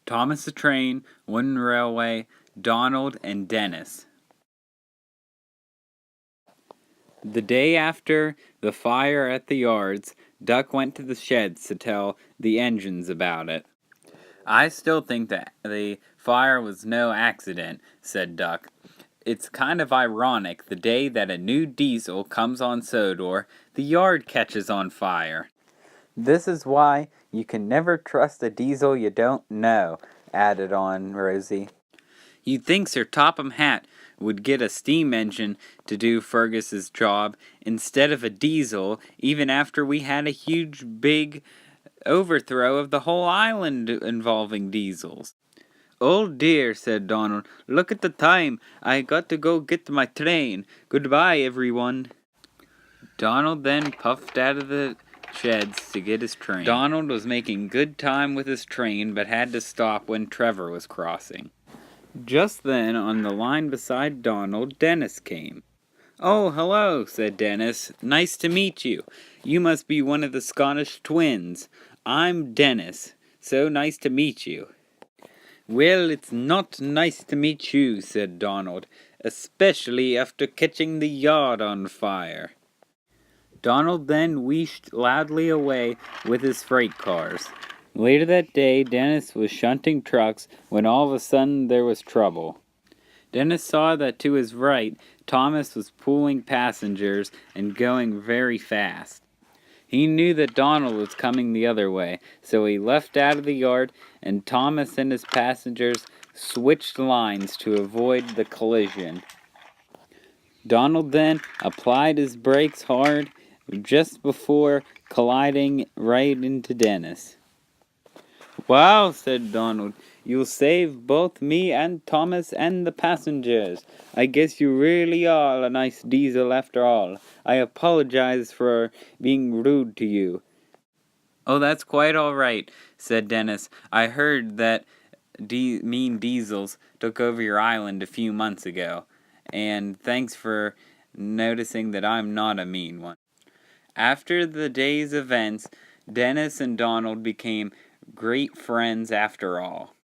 Thomas the Train, Wooden Railway, Donald, and Dennis. The day after the fire at the yards, Duck went to the sheds to tell the engines about it. "I still think that the fire was no accident," said Duck. "It's kind of ironic, the day that a new diesel comes on Sodor, the yard catches on fire." "This is why you can never trust a diesel you don't know," added on Rosie. "You'd think Sir Topham Hatt would get a steam engine to do Fergus's job instead of a diesel, even after we had a huge big overthrow of the whole island involving diesels." "Oh dear," said Donald, "look at the time. I got to go get my train. Goodbye, everyone." Donald then puffed out of the sheds to get his train. Donald was making good time with his train, but had to stop when Trevor was crossing. Just then, on the line beside Donald, Dennis came. "Oh, hello," said Dennis. "Nice to meet you. You must be one of the Scottish twins. I'm Dennis. So nice to meet you." "Well, it's not nice to meet you," said Donald, "especially after catching the yard on fire." Donald then wheezed loudly away with his freight cars. Later that day, Dennis was shunting trucks when all of a sudden there was trouble. Dennis saw that to his right, Thomas was pulling passengers and going very fast. He knew that Donald was coming the other way, so he left out of the yard, and Thomas and his passengers switched lines to avoid the collision. Donald then applied his brakes hard just before colliding right into Dennis. "Wow," said Donald, "you'll save both me and Thomas and the passengers. I guess you really are a nice diesel after all. I apologize for being rude to you." "Oh, that's quite all right," said Dennis. "I heard that mean diesels took over your island a few months ago, and thanks for noticing that I'm not a mean one." After the day's events, Dennis and Donald became great friends after all.